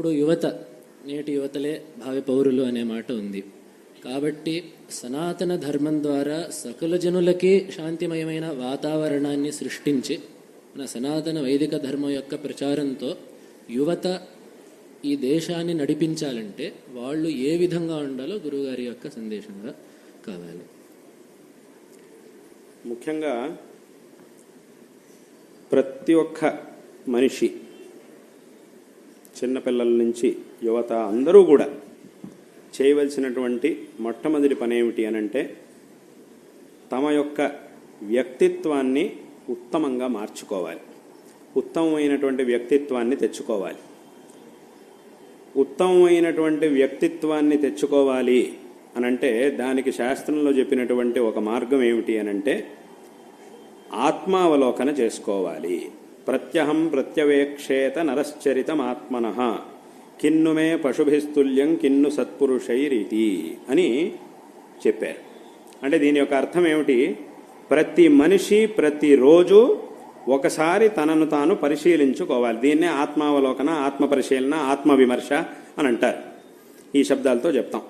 ఇప్పుడు యువత, నేటి యువతలే భావి పౌరులు అనే మాట ఉంది. కాబట్టి సనాతన ధర్మం ద్వారా సకల జనులకి శాంతిమయమైన వాతావరణాన్ని సృష్టించి మన సనాతన వైదిక ధర్మం యొక్క ప్రచారంతో యువత ఈ దేశాన్ని నడిపించాలంటే వాళ్ళు ఏ విధంగా ఉండాలో గురువుగారి యొక్క సందేశంగా కావాలి. ముఖ్యంగా ప్రతి ఒక్క మనిషి, చిన్నపిల్లల నుంచి యువత అందరూ కూడా చేయవలసినటువంటి మొట్టమొదటి పని ఏమిటి అనంటే తమ యొక్క వ్యక్తిత్వాన్ని ఉత్తమంగా మార్చుకోవాలి. ఉత్తమమైనటువంటి వ్యక్తిత్వాన్ని తెచ్చుకోవాలి. ఉత్తమమైనటువంటి వ్యక్తిత్వాన్ని తెచ్చుకోవాలి అనంటే దానికి శాస్త్రంలో చెప్పినటువంటి ఒక మార్గం ఏమిటి అనంటే ఆత్మావలోకన చేసుకోవాలి. ప్రత్యహం ప్రత్యవేక్షేత నరశ్చరితమాత్మనః కిన్నుమే పశుభిస్తుల్యం కిన్ను సత్పురుషైరీతి అని చెప్పారు. అంటే దీని యొక్క అర్థం ఏమిటి? ప్రతి మనిషి ప్రతిరోజు ఒకసారి తనను తాను పరిశీలించుకోవాలి. దీన్నే ఆత్మావలోకన, ఆత్మ పరిశీలన, ఆత్మవిమర్శ అని అంటారు. ఈ శబ్దాలతో చెప్తాం.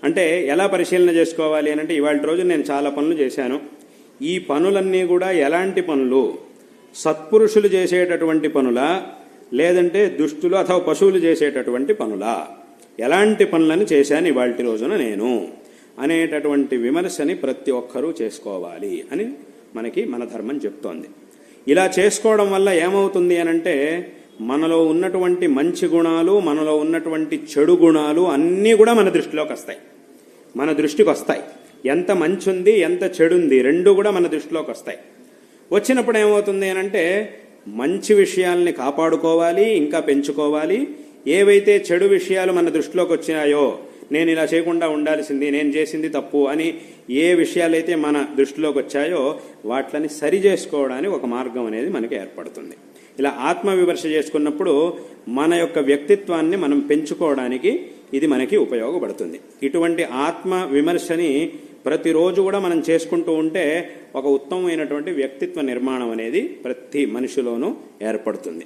అంటే ఎలా పరిశీలన చేసుకోవాలి అని అంటే ఇవాళ రోజు నేను చాలా పనులు చేశాను. ఈ పనులన్నీ కూడా ఎలాంటి పనులు? సత్పురుషులు చేసేటటువంటి పనులా, లేదంటే దుష్టులు అథవా పశువులు చేసేటటువంటి పనులా? ఎలాంటి పనులను చేశాను ఇవాళ రోజున నేను అనేటటువంటి విమర్శని ప్రతి ఒక్కరూ చేసుకోవాలి అని మనకి మన ధర్మం చెప్తోంది. ఇలా చేసుకోవడం వల్ల ఏమవుతుంది అనంటే మనలో ఉన్నటువంటి మంచి గుణాలు, మనలో ఉన్నటువంటి చెడు గుణాలు అన్నీ కూడా మన దృష్టిలోకి వస్తాయి, మన దృష్టికి వస్తాయి. ఎంత మంచి ఉంది, ఎంత చెడు ఉంది, రెండు కూడా మన దృష్టిలోకి వస్తాయి. వచ్చినప్పుడు ఏమవుతుంది అనంటే మంచి విషయాల్ని కాపాడుకోవాలి, ఇంకా పెంచుకోవాలి. ఏవైతే చెడు విషయాలు మన దృష్టిలోకి వచ్చినాయో, నేను ఇలా చేయకుండా ఉండాల్సింది, నేను చేసింది తప్పు అని ఏ విషయాలైతే మన దృష్టిలోకి వచ్చాయో వాటిని సరి చేసుకోవడానికి ఒక మార్గం అనేది మనకి ఏర్పడుతుంది. ఇలా ఆత్మవిమర్శ చేసుకున్నప్పుడు మన యొక్క వ్యక్తిత్వాన్ని మనం పెంచుకోవడానికి ఇది మనకి ఉపయోగపడుతుంది. ఇటువంటి ఆత్మ విమర్శని ప్రతిరోజు కూడా మనం చేసుకుంటూ ఉంటే ఒక ఉత్తమమైనటువంటి వ్యక్తిత్వ నిర్మాణం అనేది ప్రతి మనిషిలోనూ ఏర్పడుతుంది.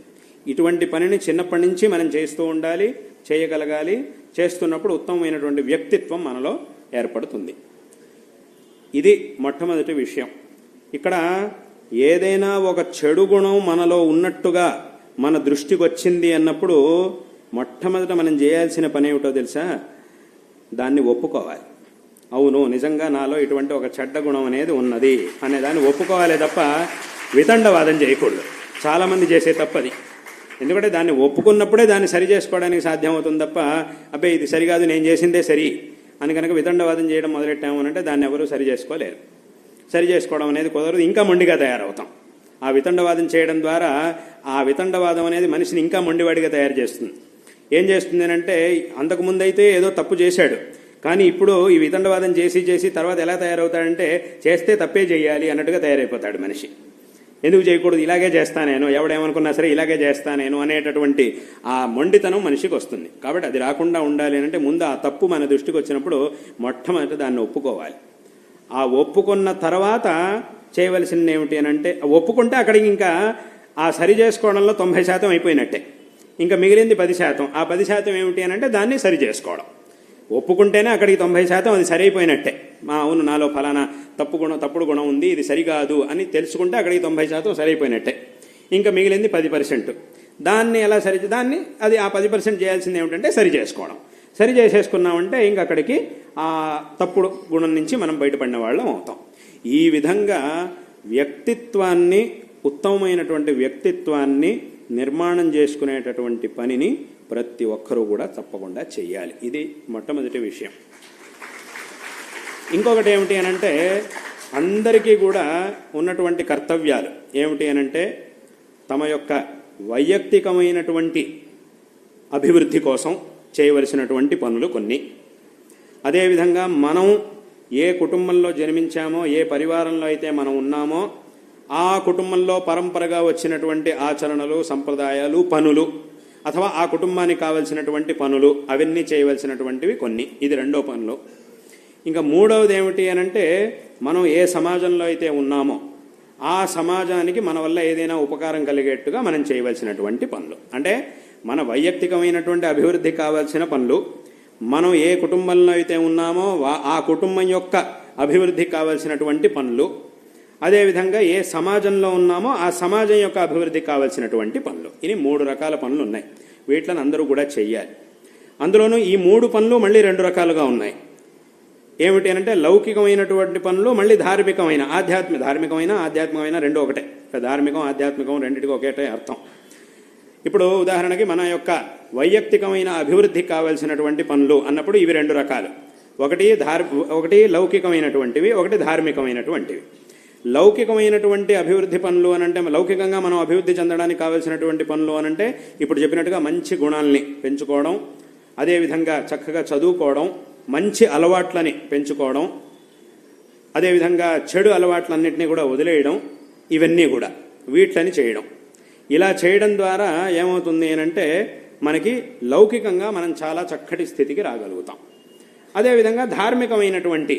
ఇటువంటి పనిని చిన్నప్పటి నుంచి మనం చేస్తూ ఉండాలి, చేయగలగాలి. చేస్తున్నప్పుడు ఉత్తమమైనటువంటి వ్యక్తిత్వం మనలో ఏర్పడుతుంది. ఇది మొట్టమొదటి విషయం. ఇక్కడ ఏదైనా ఒక చెడు గుణం మనలో ఉన్నట్టుగా మన దృష్టికి వచ్చింది అన్నప్పుడు మొట్టమొదట మనం చేయాల్సిన పని ఏమిటో తెలుసా? దాన్ని ఒప్పుకోవాలి. అవును, నిజంగా నాలో ఇటువంటి ఒక చెడ్డ గుణం అనేది ఉన్నది అనే దాన్ని ఒప్పుకోవాలి తప్ప వితండవాదం చేయకూడదు. చాలామంది చేసే తప్పది. ఎందుకంటే దాన్ని ఒప్పుకున్నప్పుడే దాన్ని సరి చేసుకోవడానికి సాధ్యమవుతుంది తప్ప అబ్బే ఇది సరికాదు, నేను చేసిందే సరి అని కనుక వితండవాదం చేయడం మొదలెట్టాము అంటే దాన్ని ఎవరూ సరి చేసుకోలేరు. సరి చేసుకోవడం అనేది కుదరదు, ఇంకా మొండిగా తయారవుతాం. ఆ వితండవాదం చేయడం ద్వారా ఆ వితండవాదం అనేది మనిషిని ఇంకా మొండివాడిగా తయారు చేస్తుంది. ఏం చేస్తుంది అంటే అంతకుముందైతే ఏదో తప్పు చేశాడు, కానీ ఇప్పుడు ఈ వితండవాదం చేసి తర్వాత ఎలా తయారవుతాడంటే చేస్తే తప్పే చేయాలి అన్నట్టుగా తయారైపోతాడు మనిషి. ఎందుకు చేయకూడదు, ఇలాగే చేస్తా నేను, ఎవడేమనుకున్నా సరే ఇలాగే చేస్తా నేను అనేటటువంటి ఆ మొండితనం మనిషికి వస్తుంది. కాబట్టి అది రాకుండా ఉండాలి అంటే ముందు ఆ తప్పు మన దృష్టికి వచ్చినప్పుడు మొట్టమొదట దాన్ని ఒప్పుకోవాలి. ఆ ఒప్పుకున్న తర్వాత చేయవలసింది ఏమిటి అని అంటే ఒప్పుకుంటే అక్కడికి ఇంకా ఆ సరి చేసుకోవడంలో 90% అయిపోయినట్టే. ఇంకా మిగిలింది 10%. ఆ 10% ఏమిటి అని అంటే దాన్ని సరి చేసుకోవడం. ఒప్పుకుంటేనే అక్కడికి 90% అది సరైపోయినట్టే. అవును, నాలో ఫలానా తప్పుడు గుణం ఉంది, ఇది సరికాదు అని తెలుసుకుంటే అక్కడికి 90% సరైపోయినట్టే. ఇంకా మిగిలింది 10%. దాన్ని ఎలా దాన్ని అది ఆ 10% చేయాల్సింది ఏమిటంటే సరి చేసుకోవడం. సరి చేసేసుకున్నామంటే ఇంక అక్కడికి ఆ తప్పుడు గుణం నుంచి మనం బయటపడిన వాళ్ళం అవుతాం. ఈ విధంగా వ్యక్తిత్వాన్ని, ఉత్తమమైనటువంటి వ్యక్తిత్వాన్ని నిర్మాణం చేసుకునేటటువంటి పనిని ప్రతి ఒక్కరూ కూడా తప్పకుండా చెయ్యాలి. ఇది మొట్టమొదటి విషయం. ఇంకొకటి ఏమిటి అనంటే అందరికీ కూడా ఉన్నటువంటి కర్తవ్యాలు ఏమిటి అనంటే తమ యొక్క వైయక్తికమైనటువంటి అభివృద్ధి కోసం చేయవలసినటువంటి పనులు కొన్ని. అదేవిధంగా మనం ఏ కుటుంబంలో జన్మించామో, ఏ పరివారంలో అయితే మనం ఉన్నామో ఆ కుటుంబంలో పరంపరగా వచ్చినటువంటి ఆచరణలు, సంప్రదాయాలు, పనులు అథవా ఆ కుటుంబానికి కావలసినటువంటి పనులు అవన్నీ చేయవలసినటువంటివి కొన్ని. ఇది రెండో పనులు. ఇంకా మూడవది ఏమిటి అనంటే మనం ఏ సమాజంలో అయితే ఉన్నామో ఆ సమాజానికి మన వల్ల ఏదైనా ఉపకారం కలిగేట్టుగా మనం చేయవలసినటువంటి పనులు. అంటే మన వైయక్తికమైనటువంటి అభివృద్ధికి కావాల్సిన పనులు, మనం ఏ కుటుంబంలో అయితే ఉన్నామో ఆ కుటుంబం యొక్క అభివృద్ధికి కావాల్సినటువంటి పనులు, అదేవిధంగా ఏ సమాజంలో ఉన్నామో ఆ సమాజం యొక్క అభివృద్ధికి కావాల్సినటువంటి పనులు. ఇది 3 రకాల పనులు ఉన్నాయి. వీటిని అందరూ కూడా చెయ్యాలి. అందులోనూ ఈ 3 పనులు మళ్ళీ 2 రకాలుగా ఉన్నాయి. ఏమిటి అంటే లౌకికమైనటువంటి పనులు, మళ్ళీ ధార్మికమైన ఆధ్యాత్మికమైన రెండు ఒకటే. ధార్మికం ఆధ్యాత్మికం రెండింటికి ఒకటే అర్థం. ఇప్పుడు ఉదాహరణకి మన యొక్క వైయక్తికమైన అభివృద్ధికి కావాల్సినటువంటి పనులు అన్నప్పుడు ఇవి 2 రకాలు. ఒకటి లౌకికమైనటువంటివి, ఒకటి ధార్మికమైనటువంటివి. లౌకికమైనటువంటి అభివృద్ధి పనులు అనంటే, లౌకికంగా మనం అభివృద్ధి చెందడానికి కావాల్సినటువంటి పనులు అనంటే ఇప్పుడు చెప్పినట్టుగా మంచి గుణాలని పెంచుకోవడం, అదేవిధంగా చక్కగా చదువుకోవడం, మంచి అలవాట్లని పెంచుకోవడం, అదేవిధంగా చెడు అలవాట్లన్నింటినీ కూడా వదిలేయడం, ఇవన్నీ కూడా వీటిని చేయడం. ఇలా చేయడం ద్వారా ఏమవుతుంది అంటే మనకి లౌకికంగా మనం చాలా చక్కటి స్థితికి రాగలుగుతాం. అదేవిధంగా ధార్మికమైనటువంటి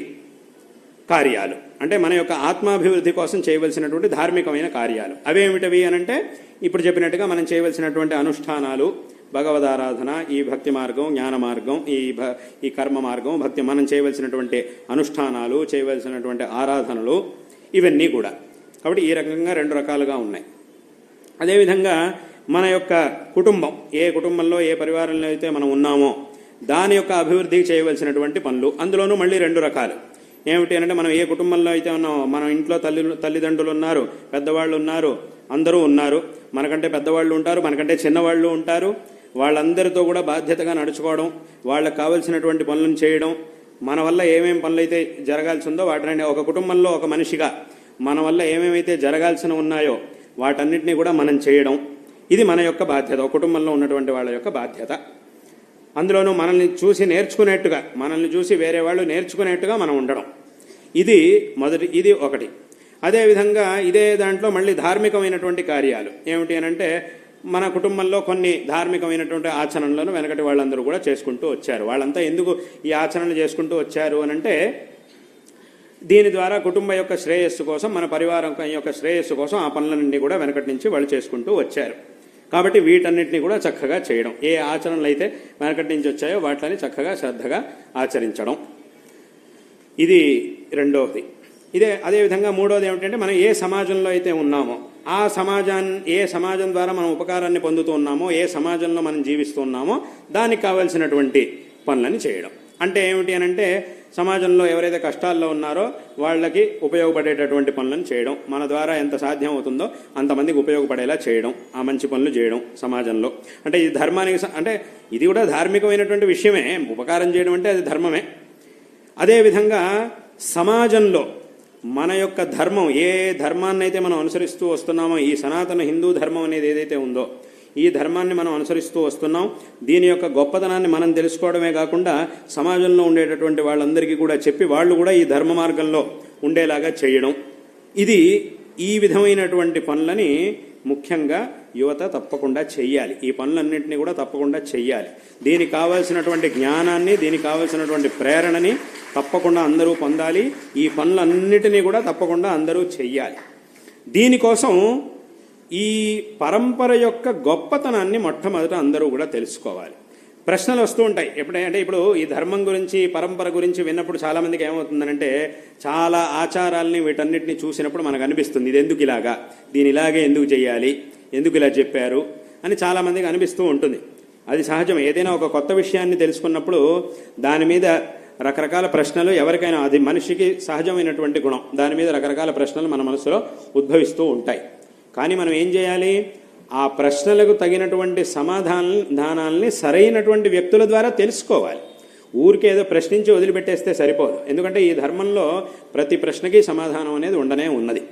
కార్యాలు అంటే మన యొక్క ఆత్మాభివృద్ధి కోసం చేయవలసినటువంటి ధార్మికమైన కార్యాలు అవేమిటవి అనంటే ఇప్పుడు చెప్పినట్టుగా మనం చేయవలసినటువంటి అనుష్ఠానాలు, భగవదారాధన, ఈ భక్తి మార్గం, జ్ఞాన మార్గం, ఈ కర్మ మార్గం, భక్తి, మనం చేయవలసినటువంటి అనుష్ఠానాలు, చేయవలసినటువంటి ఆరాధనలు, ఇవన్నీ కూడా. కాబట్టి ఈ రకంగా 2 రకాలుగా ఉన్నాయి. అదేవిధంగా మన యొక్క కుటుంబం, ఏ కుటుంబంలో ఏ పరివారంలో అయితే మనం ఉన్నామో దాని యొక్క అభివృద్ధికి చేయవలసినటువంటి పనులు, అందులోనూ మళ్ళీ 2 రకాలు. ఏమిటి అంటే మనం ఏ కుటుంబంలో అయితే ఉన్నామో, మన ఇంట్లో తల్లిదండ్రులు ఉన్నారు, పెద్దవాళ్ళు ఉన్నారు, అందరూ ఉన్నారు. మనకంటే పెద్దవాళ్ళు ఉంటారు, మనకంటే చిన్నవాళ్ళు ఉంటారు. వాళ్ళందరితో కూడా బాధ్యతగా నడుచుకోవడం, వాళ్ళకు కావలసినటువంటి పనులను చేయడం, మన వల్ల ఏమేమి పనులు అయితే జరగాల్సి ఉందో వాటిని, ఒక కుటుంబంలో ఒక మనిషిగా మన వల్ల ఏమేమైతే జరగాల్సిన ఉన్నాయో వాటన్నిటినీ కూడా మనం చేయడం, ఇది మన యొక్క బాధ్యత, ఒక కుటుంబంలో ఉన్నటువంటి వాళ్ళ యొక్క బాధ్యత. అందులోనూ మనల్ని చూసి నేర్చుకునేట్టుగా, మనల్ని చూసి వేరే వాళ్ళు నేర్చుకునేట్టుగా మనం ఉండడం, ఇది ఒకటి. అదేవిధంగా ఇదే దాంట్లో మళ్ళీ ధార్మికమైనటువంటి కార్యాలు ఏమిటి అనంటే మన కుటుంబంలో కొన్ని ధార్మికమైనటువంటి ఆచరణలను వెనకటి వాళ్ళందరూ కూడా చేసుకుంటూ వచ్చారు. వాళ్ళంతా ఎందుకు ఈ ఆచరణలు చేసుకుంటూ వచ్చారు అనంటే దీని ద్వారా కుటుంబం యొక్క శ్రేయస్సు కోసం, మన పరివారం యొక్క శ్రేయస్సు కోసం ఆ పనులన్నీ కూడా వెనకటి నుంచి వాళ్ళు చేసుకుంటూ వచ్చారు. కాబట్టి వీటన్నిటిని కూడా చక్కగా చేయడం, ఏ ఆచరణలు అయితే వెనకటి నుంచి వచ్చాయో వాటిని చక్కగా శ్రద్ధగా ఆచరించడం, ఇది రెండవది. అదేవిధంగా మూడవది ఏమిటంటే మనం ఏ సమాజంలో అయితే ఉన్నామో ఆ ఏ సమాజం ద్వారా మనం ఉపకారాన్ని పొందుతూ ఉన్నామో, ఏ సమాజంలో మనం జీవిస్తూ ఉన్నామో దానికి కావలసినటువంటి పనులని చేయడం. అంటే ఏమిటి అనంటే సమాజంలో ఎవరైతే కష్టాల్లో ఉన్నారో వాళ్ళకి ఉపయోగపడేటటువంటి పనులను చేయడం, మన ద్వారా ఎంత సాధ్యం అవుతుందో అంతమందికి ఉపయోగపడేలా చేయడం, ఆ మంచి పనులు చేయడం సమాజంలో. అంటే ఇది ధర్మానికి, అంటే ఇది కూడా ధార్మికమైనటువంటి విషయమే. ఉపకారం చేయడం అంటే అది ధర్మమే. అదేవిధంగా సమాజంలో మన యొక్క ధర్మం, ఏ ధర్మాన్ని అయితే మనం అనుసరిస్తూ వస్తున్నామో, ఈ సనాతన హిందూ ధర్మం అనేది ఏదైతే ఉందో ఈ ధర్మాన్ని మనం అనుసరిస్తూ వస్తున్నాం. దీని యొక్క గొప్పతనాన్ని మనం తెలుసుకోవడమే కాకుండా సమాజంలో ఉండేటటువంటి వాళ్ళందరికీ కూడా చెప్పి వాళ్ళు కూడా ఈ ధర్మ మార్గంలో ఉండేలాగా చేయడం, ఇది ఈ విధమైనటువంటి పనులని ముఖ్యంగా యువత తప్పకుండా చెయ్యాలి. ఈ పనులన్నింటినీ కూడా తప్పకుండా చెయ్యాలి. దీనికి కావాల్సినటువంటి జ్ఞానాన్ని, దీనికి కావాల్సినటువంటి ప్రేరణని తప్పకుండా అందరూ పొందాలి. ఈ పనులన్నిటినీ కూడా తప్పకుండా అందరూ చెయ్యాలి. దీనికోసం ఈ పరంపర యొక్క గొప్పతనాన్ని మొట్టమొదట అందరూ కూడా తెలుసుకోవాలి. ప్రశ్నలు వస్తూ ఉంటాయి ఎప్పుడంటే, ఇప్పుడు ఈ ధర్మం గురించి, పరంపర గురించి విన్నప్పుడు చాలామందికి ఏమవుతుందనంటే చాలా ఆచారాలని వీటన్నిటిని చూసినప్పుడు మనకు అనిపిస్తుంది ఇది ఎందుకు ఇలాగా, దీని ఇలాగే ఎందుకు చేయాలి, ఎందుకు ఇలా చెప్పారు అని చాలామందికి అనిపిస్తూ ఉంటుంది. అది సహజం. ఏదైనా ఒక కొత్త విషయాన్ని తెలుసుకున్నప్పుడు దాని మీద రకరకాల ప్రశ్నలు ఎవరికైనా, అది మనిషికి సహజమైనటువంటి గుణం, దాని మీద రకరకాల ప్రశ్నలు మన మనసులో ఉద్భవిస్తూ ఉంటాయి. కానీ మనం ఏం చేయాలి, ఆ ప్రశ్నలకు తగినటువంటి సమాధానాల్ని సరైనటువంటి వ్యక్తుల ద్వారా తెలుసుకోవాలి. ఊరికే ఏదో ప్రశ్నించి వదిలిపెట్టేస్తే సరిపోదు. ఎందుకంటే ఈ ధర్మంలో ప్రతి ప్రశ్నకి సమాధానం అనేది ఉండనే ఉన్నది.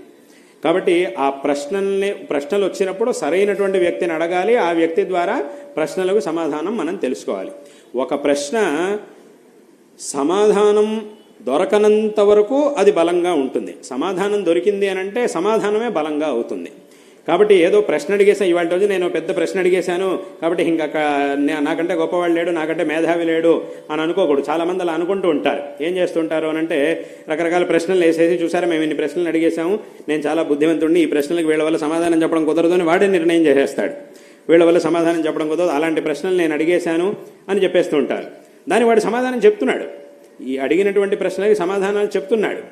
కాబట్టి ఆ ప్రశ్నలు వచ్చినప్పుడు సరైనటువంటి వ్యక్తిని అడగాలి. ఆ వ్యక్తి ద్వారా ప్రశ్నలకు సమాధానం మనం తెలుసుకోవాలి. ఒక ప్రశ్న సమాధానం దొరకనంత వరకు అది బలంగా ఉంటుంది. సమాధానం దొరికింది అనంటే సమాధానమే బలంగా అవుతుంది. కాబట్టి ఏదో ప్రశ్న అడిగేసాను, ఇవాళ రోజు నేను పెద్ద ప్రశ్న అడిగేశాను కాబట్టి ఇంకా నాకంటే గొప్పవాళ్ళు లేడు, నాకంటే మేధావి లేడు అని అనుకోకూడదు. చాలామంది అలా అనుకుంటూ ఉంటారు. ఏం చేస్తుంటారు అనంటే రకరకాల ప్రశ్నలు వేసేసి, చూసారా మేము ఇన్ని ప్రశ్నలు అడిగేశాము, నేను చాలా బుద్ధిమంతుడిని, ఈ ప్రశ్నలకు వీళ్ళ వల్ల సమాధానం చెప్పడం కుదరదు అని వాడే నిర్ణయం చేసేస్తాడు. వీళ్ళ వల్ల సమాధానం చెప్పడం కుదరదు, అలాంటి ప్రశ్నలు నేను అడిగేశాను అని చెప్పేస్తూ ఉంటారు. దాని వాడు సమాధానం చెప్తున్నాడు, ఈ అడిగినటువంటి ప్రశ్నలకి సమాధానాలు చెప్తున్నాడు.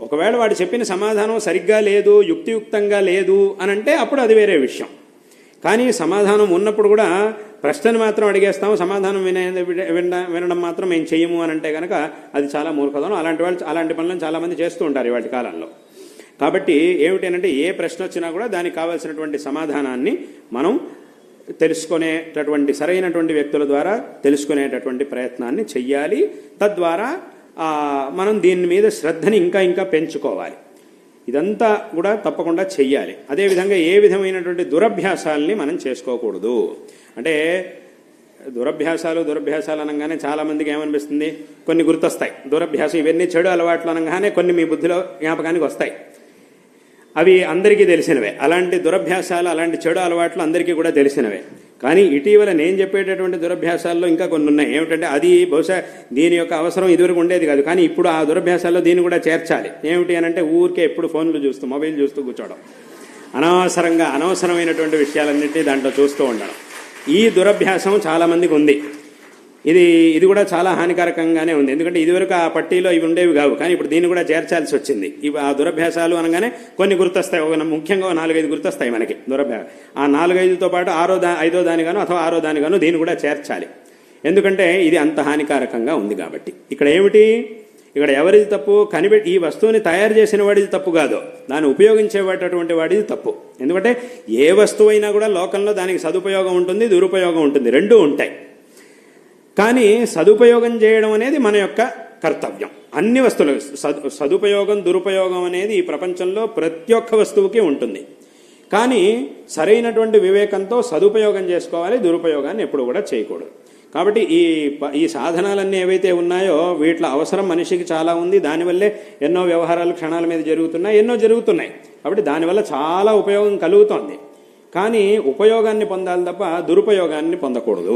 ఒకవేళ వాడు చెప్పిన సమాధానం సరిగ్గా లేదు, యుక్తియుక్తంగా లేదు అని అంటే అప్పుడు అది వేరే విషయం. కానీ సమాధానం ఉన్నప్పుడు కూడా ప్రశ్నను మాత్రం అడిగేస్తాము, సమాధానం వినడం మాత్రం మేము చెయ్యము అని అంటే కనుక అది చాలా మూర్ఖతనం. అలాంటి పనులను చాలామంది చేస్తూ ఉంటారు ఇవాటి కాలంలో. కాబట్టి ఏమిటంటే ఏ ప్రశ్న వచ్చినా కూడా దానికి కావాల్సినటువంటి సమాధానాన్ని మనం తెలుసుకునేటటువంటి సరైనటువంటి వ్యక్తుల ద్వారా తెలుసుకునేటటువంటి ప్రయత్నాన్ని చెయ్యాలి. తద్వారా మనం దీని మీద శ్రద్ధని ఇంకా ఇంకా పెంచుకోవాలి. ఇదంతా కూడా తప్పకుండా చెయ్యాలి. అదేవిధంగా ఏ విధమైనటువంటి దురభ్యాసాలని మనం చేసుకోకూడదు. అంటే దురభ్యాసాలు అనగానే చాలామందికి ఏమనిపిస్తుంది, కొన్ని గుర్తొస్తాయి. దురభ్యాసం ఇవన్నీ చెడు అలవాట్లు అనగానే కొన్ని మీ బుద్ధిలో జ్ఞాపకానికి వస్తాయి. అవి అందరికీ తెలిసినవే. అలాంటి దురభ్యాసాలు, అలాంటి చెడు అలవాట్లు అందరికీ కూడా తెలిసినవే. కానీ ఇటీవల నేను చెప్పేటటువంటి దురభ్యాసాల్లో ఇంకా కొన్ని ఉన్నాయి. ఏమిటంటే అది బహుశా దీని యొక్క అవసరం ఇదివరకు ఉండేది కాదు, కానీ ఇప్పుడు ఆ దురభ్యాసాల్లో దీన్ని కూడా చేర్చాలి. ఏమిటి అని అంటే ఊరికే ఎప్పుడు ఫోన్లు చూస్తూ, మొబైల్ చూస్తూ కూర్చోవడం, అనవసరమైనటువంటి విషయాలన్నింటినీ దాంట్లో చూస్తూ ఉండడం. ఈ దురభ్యాసం చాలామందికి ఉంది. ఇది కూడా చాలా హానికారకంగానే ఉంది. ఎందుకంటే ఇదివరకు ఆ పట్టీలో ఇవి ఉండేవి కావు, కానీ ఇప్పుడు దీన్ని కూడా చేర్చాల్సి వచ్చింది. ఇవి ఆ దురభ్యాసాలు అనగానే కొన్ని గుర్తొస్తాయి. ముఖ్యంగా 4-5 గుర్తొస్తాయి మనకి దురభ్యాసం. ఆ 4-5తో పాటు 5ో దానిగాను అథవా 6ో దానిగాను దీన్ని కూడా చేర్చాలి. ఎందుకంటే ఇది అంత హానికారకంగా ఉంది కాబట్టి. ఇక్కడ ఏమిటి, ఇక్కడ ఎవరిది తప్పు? ఈ వస్తువుని తయారు చేసిన వాడిది తప్పు కాదు, దాన్ని ఉపయోగించేటటువంటి వాడిది తప్పు. ఎందుకంటే ఏ వస్తువు అయినా కూడా లోకంలో దానికి సదుపయోగం ఉంటుంది, దురుపయోగం ఉంటుంది, రెండూ ఉంటాయి. కానీ సదుపయోగం చేయడం అనేది మన యొక్క కర్తవ్యం. అన్ని వస్తువులు సదుపయోగం, దురుపయోగం అనేది ఈ ప్రపంచంలో ప్రతి ఒక్క వస్తువుకి ఉంటుంది. కానీ సరైనటువంటి వివేకంతో సదుపయోగం చేసుకోవాలి, దురుపయోగాన్ని ఎప్పుడు కూడా చేయకూడదు. కాబట్టి ఈ సాధనాలన్నీ ఏవైతే ఉన్నాయో వీటిలో అవసరం మనిషికి చాలా ఉంది. దానివల్లే ఎన్నో వ్యవహారాలు క్షణాల మీద జరుగుతున్నాయి, ఎన్నో జరుగుతున్నాయి. కాబట్టి దానివల్ల చాలా ఉపయోగం కలుగుతోంది. కానీ ఉపయోగాన్ని పొందాలి తప్ప దురుపయోగాన్ని పొందకూడదు.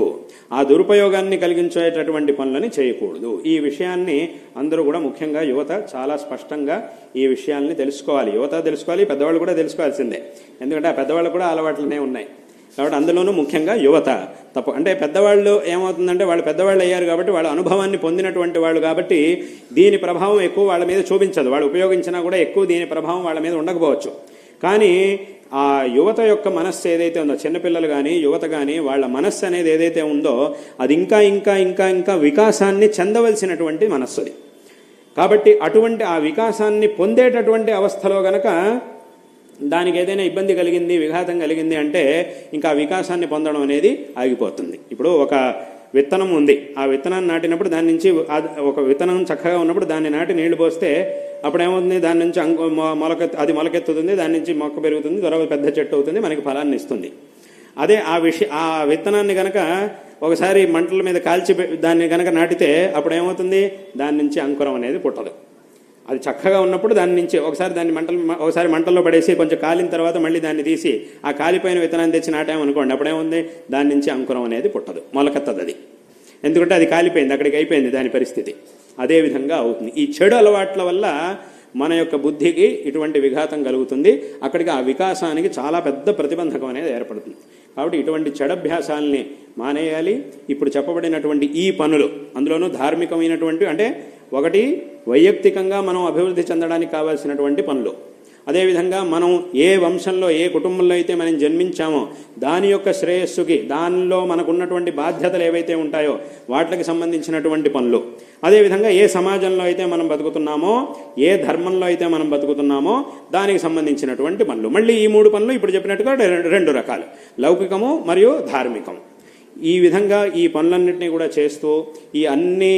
ఆ దురుపయోగాన్ని కలిగించేటటువంటి పనులని చేయకూడదు. ఈ విషయాన్ని అందరూ కూడా, ముఖ్యంగా యువత చాలా స్పష్టంగా ఈ విషయాల్ని తెలుసుకోవాలి. యువత తెలుసుకోవాలి, పెద్దవాళ్ళు కూడా తెలుసుకోవాల్సిందే. ఎందుకంటే ఆ పెద్దవాళ్ళు కూడా అలవాట్లనే ఉన్నాయి. కాబట్టి అందులోనూ ముఖ్యంగా యువత తప్పు. అంటే పెద్దవాళ్ళు ఏమవుతుందంటే వాళ్ళు పెద్దవాళ్ళు అయ్యారు కాబట్టి వాళ్ళ అనుభవాన్ని పొందినటువంటి వాళ్ళు కాబట్టి దీని ప్రభావం ఎక్కువ వాళ్ళ మీద చూపించదు. వాళ్ళు ఉపయోగించినా కూడా ఎక్కువ దీని ప్రభావం వాళ్ళ మీద ఉండకపోవచ్చు. కానీ ఆ యువత యొక్క మనస్సు ఏదైతే ఉందో, చిన్నపిల్లలు కానీ యువత కానీ వాళ్ళ మనస్సు అనేది ఏదైతే ఉందో అది ఇంకా ఇంకా ఇంకా ఇంకా వికాసాన్ని చెందవలసినటువంటి మనస్సుది. కాబట్టి అటువంటి ఆ వికాసాన్ని పొందేటటువంటి అవస్థలో గనక దానికి ఏదైనా ఇబ్బంది కలిగింది, విఘాతం కలిగింది అంటే ఇంకా వికాసాన్ని పొందడం అనేది ఆగిపోతుంది. ఇప్పుడు ఒక విత్తనం ఉంది, ఆ విత్తనాన్ని నాటినప్పుడు దాని నుంచి ఒక విత్తనం చక్కగా ఉన్నప్పుడు దాన్ని నాటి నీళ్లు పోస్తే అప్పుడు ఏమవుతుంది, దాని నుంచి అది మొలకెత్తుతుంది, దాని నుంచి మొక్క పెరుగుతుంది, త్వరగా పెద్ద చెట్టు అవుతుంది, మనకి ఫలాన్ని ఇస్తుంది. అదే ఆ విత్తనాన్ని గనక ఒకసారి మంటల మీద కాల్చి దాన్ని గనక నాటితే అప్పుడు ఏమవుతుంది, దాని నుంచి అంకురం అనేది పుట్టదు. అది చక్కగా ఉన్నప్పుడు దాని నుంచి ఒకసారి మంటల్లో పడేసి కొంచెం కాలిన తర్వాత మళ్ళీ దాన్ని తీసి ఆ కాలిపోయిన విత్తనాన్ని తెచ్చి నాటామనుకోండి, అప్పుడేముంది, దాని నుంచి అంకురం అనేది పుట్టదు, మొలకెత్తదు అది. ఎందుకంటే అది కాలిపోయింది, అక్కడికి అయిపోయింది దాని పరిస్థితి. అదేవిధంగా అవుతుంది. ఈ చెడు అలవాట్ల వల్ల మన యొక్క బుద్ధికి ఇటువంటి విఘాతం కలుగుతుంది. అక్కడికి ఆ వికాసానికి చాలా పెద్ద ప్రతిబంధకం అనేది ఏర్పడుతుంది. కాబట్టి ఇటువంటి చెడభ్యాసాలని మానేయాలి. ఇప్పుడు చెప్పబడినటువంటి ఈ పనులు, అందులోనూ ధార్మికమైనటువంటి, అంటే ఒకటి వైయక్తికంగా మనం అభివృద్ధి చెందడానికి కావాల్సినటువంటి పనులు, అదేవిధంగా మనం ఏ వంశంలో ఏ కుటుంబంలో అయితే మనం జన్మించామో దాని యొక్క శ్రేయస్సుకి, దానిలో మనకున్నటువంటి బాధ్యతలు ఏవైతే ఉంటాయో వాటికి సంబంధించినటువంటి పనులు, అదేవిధంగా ఏ సమాజంలో అయితే మనం బతుకుతున్నామో, ఏ ధర్మంలో అయితే మనం బతుకుతున్నామో దానికి సంబంధించినటువంటి పనులు. మళ్ళీ ఈ 3 పనులు ఇప్పుడు చెప్పినట్టుగా 2 రకాలు, లౌకికము మరియు ధార్మికం. ఈ విధంగా ఈ పనులన్నింటినీ కూడా చేస్తూ ఈ అన్ని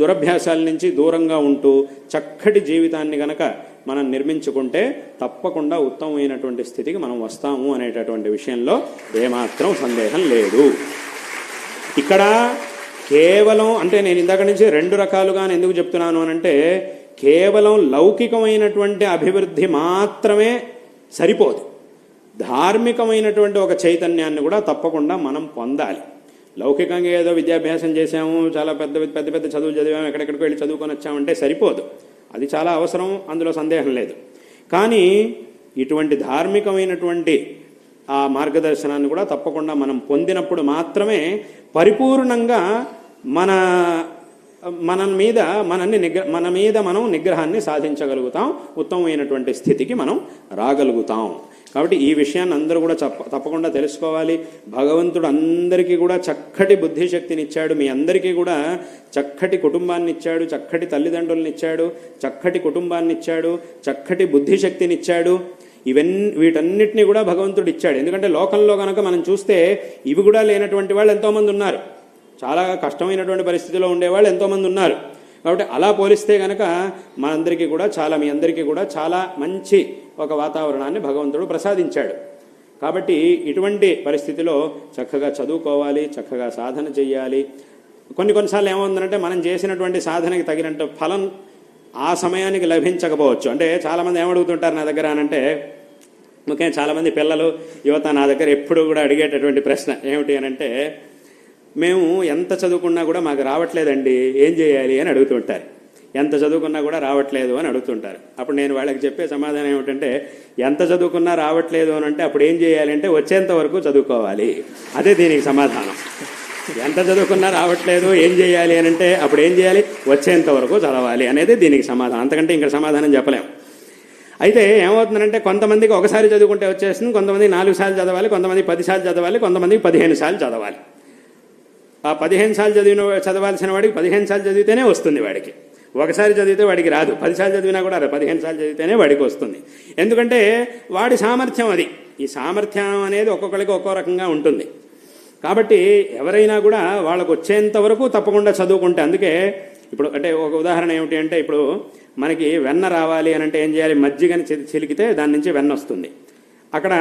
దురభ్యాసాల నుంచి దూరంగా ఉంటూ చక్కటి జీవితాన్ని గనక మనం నిర్మించుకుంటే తప్పకుండా ఉత్తమమైనటువంటి స్థితికి మనం వస్తాము అనేటటువంటి విషయంలో ఏమాత్రం సందేహం లేదు. ఇక్కడ కేవలం, అంటే నేను ఇందాక నుంచి 2 రకాలుగా ఎందుకు చెప్తున్నాను అనంటే, కేవలం లౌకికమైనటువంటి అభివృద్ధి మాత్రమే సరిపోదు. ధార్మికమైనటువంటి ఒక చైతన్యాన్ని కూడా తప్పకుండా మనం పొందాలి. లౌకికంగా ఏదో విద్యాభ్యాసం చేసాము, చాలా పెద్ద పెద్ద చదువులు చదివాము, ఎక్కడెక్కడికి వెళ్ళి చదువుకొని వచ్చామంటే సరిపోదు. అది చాలా అవసరం, అందులో సందేహం లేదు. కానీ ఇటువంటి ధార్మికమైనటువంటి ఆ మార్గదర్శనాన్ని కూడా తప్పకుండా మనం పొందినప్పుడు మాత్రమే పరిపూర్ణంగా మన మీద మనం నిగ్రహాన్ని సాధించగలుగుతాం, ఉత్తమమైనటువంటి స్థితికి మనం రాగలుగుతాం. కాబట్టి ఈ విషయాన్ని అందరూ కూడా తప్పకుండా తెలుసుకోవాలి. భగవంతుడు అందరికీ కూడా చక్కటి బుద్ధిశక్తినిచ్చాడు, మీ అందరికీ కూడా చక్కటి కుటుంబాన్ని ఇచ్చాడు, చక్కటి తల్లిదండ్రులను ఇచ్చాడు, చక్కటి కుటుంబాన్ని ఇచ్చాడు, చక్కటి బుద్ధిశక్తినిచ్చాడు. వీటన్నిటినీ కూడా భగవంతుడు ఇచ్చాడు. ఎందుకంటే లోకంలో కనుక మనం చూస్తే ఇవి కూడా లేనటువంటి వాళ్ళు ఎంతోమంది ఉన్నారు, చాలా కష్టమైనటువంటి పరిస్థితిలో ఉండేవాళ్ళు ఎంతోమంది ఉన్నారు. కాబట్టి అలా పోలిస్తే కనుక మనందరికీ కూడా మీ అందరికీ కూడా చాలా మంచి ఒక వాతావరణాన్ని భగవంతుడు ప్రసాదించాడు. కాబట్టి ఇటువంటి పరిస్థితిలో చక్కగా చదువుకోవాలి, చక్కగా సాధన చెయ్యాలి. కొన్నిసార్లు ఏమవుతుందంటే మనం చేసినటువంటి సాధనకి తగినంత ఫలం ఆ సమయానికి లభించకపోవచ్చు. అంటే చాలామంది ఏమడుగుతుంటారు నా దగ్గర అనంటే, ముఖ్యంగా చాలామంది పిల్లలు యువత నా దగ్గర ఎప్పుడు కూడా అడిగేటటువంటి ప్రశ్న ఏమిటి అనంటే, మేము ఎంత చదువుకున్నా కూడా మాకు రావట్లేదండి, ఏం చేయాలి అని అడుగుతుంటారు. ఎంత చదువుకున్నా కూడా రావట్లేదు అని అడుగుతుంటారు. అప్పుడు నేను వాళ్ళకి చెప్పే సమాధానం ఏమిటంటే, ఎంత చదువుకున్నా రావట్లేదు అని అంటే అప్పుడు ఏం చేయాలి అంటే వచ్చేంత వరకు చదువుకోవాలి. అదే దీనికి సమాధానం. ఎంత చదువుకున్నా రావట్లేదు ఏం చేయాలి అని అంటే అప్పుడు ఏం చేయాలి, వచ్చేంత వరకు చదవాలి అనేది దీనికి సమాధానం. అంతకంటే ఇంకా సమాధానం చెప్పలేం. అయితే ఏమవుతుందంటే కొంతమందికి ఒకసారి చదువుకుంటే వచ్చేస్తుంది, కొంతమంది 4 సార్లు చదవాలి, కొంతమంది 10 సార్లు చదవాలి, కొంతమందికి 15 సార్లు చదవాలి. ఆ 15 సార్లు చదవాల్సిన వాడికి 15 సార్లు చదివితేనే వస్తుంది వాడికి. ఒకసారి చదివితే వాడికి రాదు, 10 సార్లు చదివినా కూడా 15 సార్లు చదివితేనే వాడికి వస్తుంది. ఎందుకంటే వాడి సామర్థ్యం అది. ఈ సామర్థ్యం అనేది ఒక్కొక్కరికి ఒక్కో రకంగా ఉంటుంది. కాబట్టి ఎవరైనా కూడా వాళ్ళకు వచ్చేంత వరకు తప్పకుండా చదువుకుంటే, అందుకే ఇప్పుడు అంటే ఒక ఉదాహరణ ఏమిటి అంటే, ఇప్పుడు మనకి వెన్న రావాలి అని అంటే ఏం చేయాలి, మజ్జిగని చిలికితే దాని నుంచి వెన్న వస్తుంది. అక్కడ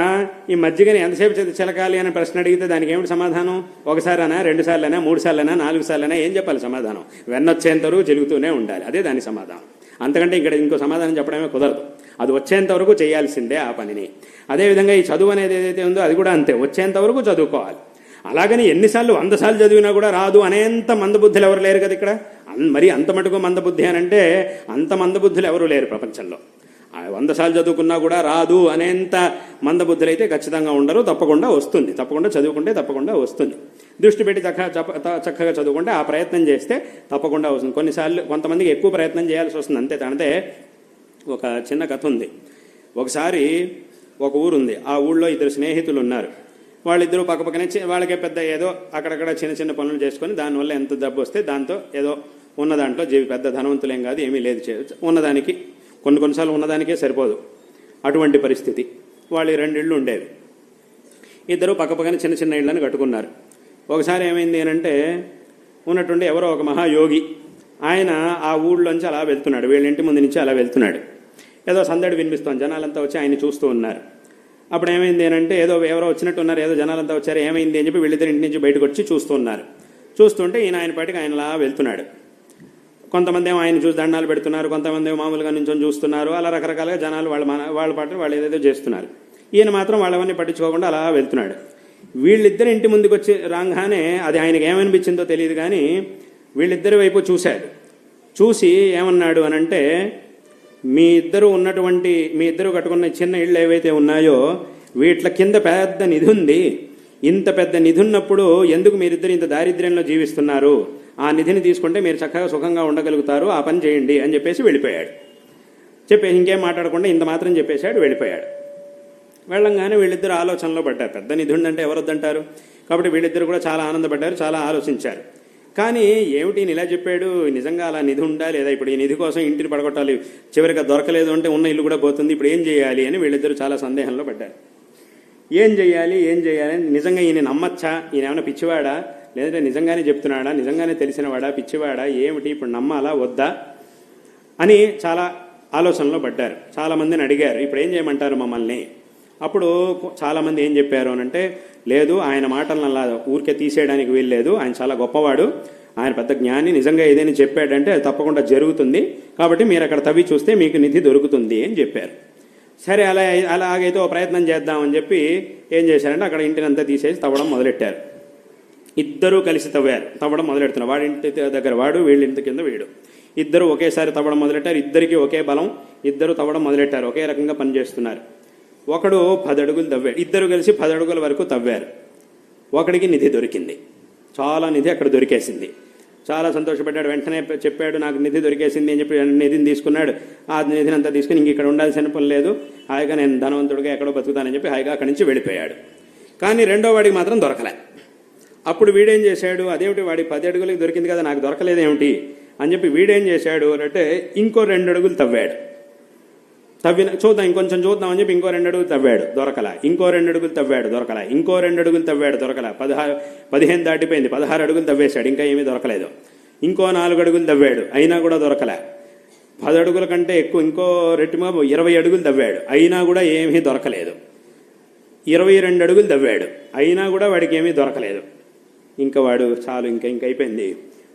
ఈ మజ్జిగని ఎంతసేపు చిలకాలి అని ప్రశ్న అడిగితే దానికి ఏమిటి సమాధానం? ఒకసారైనా, 2 సార్లైనా, 3 సార్లైనా, 4 సార్లైనా ఏం చెప్పాలి సమాధానం? వెన్న వచ్చేంత వరకు చిలుగుతూనే ఉండాలి. అదే దాని సమాధానం. అంతకంటే ఇక్కడ ఇంకో సమాధానం చెప్పడమే కుదరదు. అది వచ్చేంత వరకు చేయాల్సిందే ఆ పనిని. అదేవిధంగా ఈ చదువు అనేది ఏదైతే ఉందో అది కూడా అంతే, వచ్చేంత వరకు చదువుకోవాలి. అలాగని ఎన్నిసార్లు 100 సార్లు చదివినా కూడా రాదు అనేంత మందబుద్ధులు ఎవరు లేరు కదా ఇక్కడ. మరి అంత మటుకు మందబుద్ధి అని అంటే అంత మందబుద్ధులు ఎవరు లేరు ప్రపంచంలో. 100 సార్లు చదువుకున్నా కూడా రాదు అనేంత మందబుద్ధులు అయితే ఖచ్చితంగా ఉండరు. తప్పకుండా వస్తుంది, తప్పకుండా చదువుకుంటే తప్పకుండా వస్తుంది. దృష్టి పెట్టి చక్కగా చదువుకుంటే, ఆ ప్రయత్నం చేస్తే తప్పకుండా వస్తుంది. కొన్నిసార్లు కొంతమందికి ఎక్కువ ప్రయత్నం చేయాల్సి వస్తుంది అంతే. అంటే ఒక చిన్న కథ ఉంది. ఒకసారి ఒక ఊరు ఉంది, ఆ ఊళ్ళో 2 స్నేహితులు ఉన్నారు. వాళ్ళిద్దరూ పక్కపక్కనే వాళ్ళకే పెద్ద ఏదో అక్కడక్కడ చిన్న చిన్న పనులు చేసుకొని దానివల్ల ఎంత డబ్బు వస్తే దాంతో ఏదో ఉన్న దాంట్లో పెద్ద ధనవంతులేం కాదు, ఏమీ లేదు, ఉన్నదానికి కొన్నిసార్లు ఉన్నదానికే సరిపోదు అటువంటి పరిస్థితి. వాళ్ళు 2 ఇళ్ళు ఉండేవి. ఇద్దరు పక్కపక్కన చిన్న చిన్న ఇళ్ళని కట్టుకున్నారు. ఒకసారి ఏమైంది అంటే ఉన్నట్టుండి ఎవరో ఒక మహాయోగి ఆయన ఆ ఊళ్ళోంచి అలా వెళ్తున్నాడు, వీళ్ళ ఇంటి ముందు నుంచి అలా వెళ్తున్నాడు. ఏదో సందడి వినిపిస్తోంది, జనాలంతా వచ్చి ఆయన చూస్తూ ఉన్నారు. అప్పుడు ఏమైంది అంటే ఎవరో వచ్చినట్టు ఉన్నారు, ఏదో జనాలంతా వచ్చారు, ఏమైంది అని చెప్పి వీళ్ళిద్దరు ఇంటి నుంచి బయటకు వచ్చి చూస్తున్నారు. చూస్తుంటే ఆయన పాటికి ఆయనలా వెళ్తున్నాడు. కొంతమంది ఏమో ఆయన చూసి దండాలు పెడుతున్నారు, కొంతమంది ఏమో మామూలుగా నించొని చూస్తున్నారు. అలా రకరకాలుగా జనాలు వాళ్ళ పాటు వాళ్ళు ఏదేదో చేస్తున్నారు. ఈయన మాత్రం వాళ్ళవన్నీ పట్టించుకోకుండా అలా వెళ్తున్నాడు. వీళ్ళిద్దరు ఇంటి ముందుకు వచ్చి రాగానే అది ఆయనకి ఏమనిపించిందో తెలియదు కానీ వీళ్ళిద్దరి వైపు చూశాడు. చూసి ఏమన్నాడు అనంటే, మీ ఇద్దరు కట్టుకున్న చిన్న ఇళ్ళు ఏవైతే ఉన్నాయో వీట్ల కింద పెద్ద నిధి ఉంది. ఇంత పెద్ద నిధి ఉన్నప్పుడు ఎందుకు మీరిద్దరు ఇంత దారిద్ర్యంలో జీవిస్తున్నారు? ఆ నిధిని తీసుకుంటే మీరు చక్కగా సుఖంగా ఉండగలుగుతారు, ఆ పని చేయండి అని చెప్పేసి వెళ్ళిపోయాడు. చెప్పేసి ఇంకేం మాట్లాడకుండా ఇంత మాత్రం చెప్పేశాడు, వెళ్ళిపోయాడు. వెళ్ళంగానే వీళ్ళిద్దరు ఆలోచనలో పడ్డారు. పెద్ద నిధి ఉందంటే ఎవరొద్దంటారు? కాబట్టి వీళ్ళిద్దరు కూడా చాలా ఆనందపడ్డారు, చాలా ఆలోచించారు. కానీ ఏమిటి ఇలా చెప్పాడు, నిజంగా అలా నిధి ఉందా లేదా? ఇప్పుడు ఈ నిధి కోసం ఇంటిని పడగొట్టాలి, చివరిగా దొరకలేదు అంటే ఉన్న ఇల్లు కూడా పోతుంది, ఇప్పుడు ఏం చేయాలి అని వీళ్ళిద్దరూ చాలా సందేహంలో పడ్డారు. ఏం చేయాలి అని, నిజంగా ఈయన నమ్మచ్చా, ఈయన ఏమైనా పిచ్చివాడా, లేదంటే నిజంగానే చెప్తున్నాడా, నిజంగానే తెలిసినవాడా, పిచ్చివాడా, ఏమిటి ఇప్పుడు నమ్మాలా వద్దా అని చాలా ఆలోచనలో పడ్డారు. చాలామందిని అడిగారు, ఇప్పుడు ఏం చేయమంటారు మమ్మల్ని? అప్పుడు చాలామంది ఏం చెప్పారు అనంటే, లేదు ఆయన మాటలను అలా ఊరికే తీసేయడానికి వీల్లేదు, ఆయన చాలా గొప్పవాడు, ఆయన పెద్ద జ్ఞాని, నిజంగా ఏదైనా చెప్పాడంటే అది తప్పకుండా జరుగుతుంది, కాబట్టి మీరు అక్కడ తవ్వి చూస్తే మీకు నిధి దొరుకుతుంది అని చెప్పారు. సరే అలాగైతే ఓ ప్రయత్నం చేద్దామని చెప్పి ఏం చేశారంటే అక్కడ ఇంటినంతా తీసేసి తవ్వడం మొదలెట్టారు. ఇద్దరూ కలిసి తవ్వడం మొదలెడుతున్నారు. వాడి ఇంటి దగ్గర వాడు, వీళ్ళ ఇంటి కింద వీడు. ఇద్దరు ఒకేసారి తవ్వడం మొదలెట్టారు. ఇద్దరికి ఒకే బలం, ఇద్దరు తవ్వడం మొదలెట్టారు, ఒకే రకంగా పనిచేస్తున్నారు. ఒకడు 10 అడుగులు తవ్వాడు, ఇద్దరు కలిసి 10 అడుగుల వరకు తవ్వారు. ఒకడికి నిధి దొరికింది, చాలా నిధి అక్కడ దొరికేసింది. చాలా సంతోషపడ్డాడు. వెంటనే చెప్పాడు నాకు నిధి దొరికేసింది అని చెప్పి నిధిని తీసుకున్నాడు. ఆ నిధిని అంతా తీసుకుని ఇంక ఇక్కడ ఉండాల్సిన పని లేదు, హాయిగా నేను ధనవంతుడిగా ఎక్కడో బతుకుతానని చెప్పి హాయిగా అక్కడి నుంచి వెళ్ళిపోయాడు. కానీ రెండో వాడికి మాత్రం దొరకలే. అప్పుడు వీడేం చేశాడు, అదేమిటి వాడి 10 అడుగులకి దొరికింది కదా, నాకు దొరకలేదేమిటి అని చెప్పి వీడేం చేశాడు అంటే ఇంకో 2 అడుగులు తవ్వాడు. చూద్దాం ఇంకొంచెం చూద్దాం అని చెప్పి ఇంకో 2 అడుగులు తవ్వాడు, దొరకలా. ఇంకో 2 అడుగులు తవ్వాడు, దొరకలా. ఇంకో 2 అడుగులు తవ్వాడు, దొరకలా. 15 దాటిపోయింది, 16 అడుగులు తవ్వేశాడు, ఇంకా ఏమీ దొరకలేదు. ఇంకో 4 అడుగులు తవ్వాడు, అయినా కూడా దొరకలే. 10 అడుగుల కంటే ఎక్కువ ఇంకో రెట్టిగా 20 అడుగులు తవ్వాడు, అయినా కూడా ఏమీ దొరకలేదు. 22 అడుగులు తవ్వాడు, అయినా కూడా వాడికి ఏమీ దొరకలేదు. ఇంకా వాడు చాలు ఇంకా అయిపోయింది,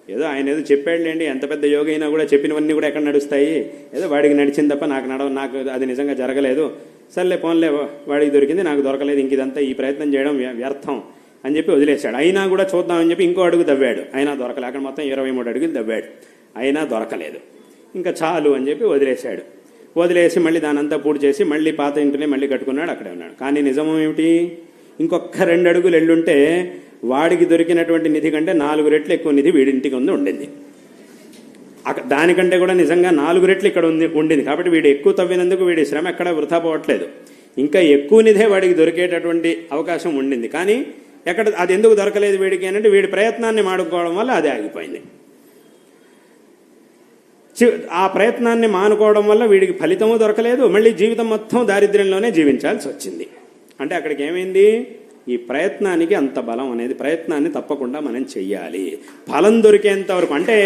ఏదో ఆయన ఏదో చెప్పాడులేండి, ఎంత పెద్ద యోగి అయినా కూడా చెప్పినవన్నీ కూడా ఎక్కడ నడుస్తాయి, ఏదో వాడికి నడిచింది తప్ప నాకు అది నిజంగా జరగలేదు, సర్లే పోన్లే వాడికి దొరికింది నాకు దొరకలేదు, ఇంక ఇదంతా ఈ ప్రయత్నం చేయడం వ్యర్థం అని చెప్పి వదిలేశాడు. అయినా కూడా చూద్దామని చెప్పి ఇంకో అడుగు తవ్వాడు, అయినా దొరకలేదు. అక్కడ మొత్తం 23 అడుగులు తవ్వాడు, అయినా దొరకలేదు. ఇంకా చాలు అని చెప్పి వదిలేశాడు. వదిలేసి మళ్ళీ దానంతా పూర్తి చేసి మళ్ళీ పాత ఇంటిని మళ్ళీ కట్టుకున్నాడు, అక్కడే ఉన్నాడు. కానీ నిజం ఏమిటి, ఇంకొక 2 అడుగులు వెళ్ళుంటే వాడికి దొరికినటువంటి నిధి కంటే 4 రెట్లు ఎక్కువ నిధి వీడింటికి ఉండింది. దానికంటే కూడా నిజంగా 4 రెట్లు ఇక్కడ ఉండింది. కాబట్టి వీడు ఎక్కువ తవ్వినందుకు వీడి శ్రమ ఎక్కడ వృధా పోవట్లేదు, ఇంకా ఎక్కువ నిధే వాడికి దొరికేటటువంటి అవకాశం ఉండింది. కానీ ఎక్కడ అది ఎందుకు దొరకలేదు వీడికి అంటే వీడి ప్రయత్నాన్ని మానుకోవడం వల్ల అది ఆగిపోయింది. ఆ ప్రయత్నాన్ని మానుకోవడం వల్ల వీడికి ఫలితము దొరకలేదు, మళ్ళీ జీవితం మొత్తం దారిద్ర్యంలోనే జీవించాల్సి వచ్చింది. అంటే అక్కడికి ఏమైంది, ఈ ప్రయత్నానికి అంత బలం అనేది, ప్రయత్నాన్ని తప్పకుండా మనం చెయ్యాలి ఫలం దొరికేంత వరకు. అంటే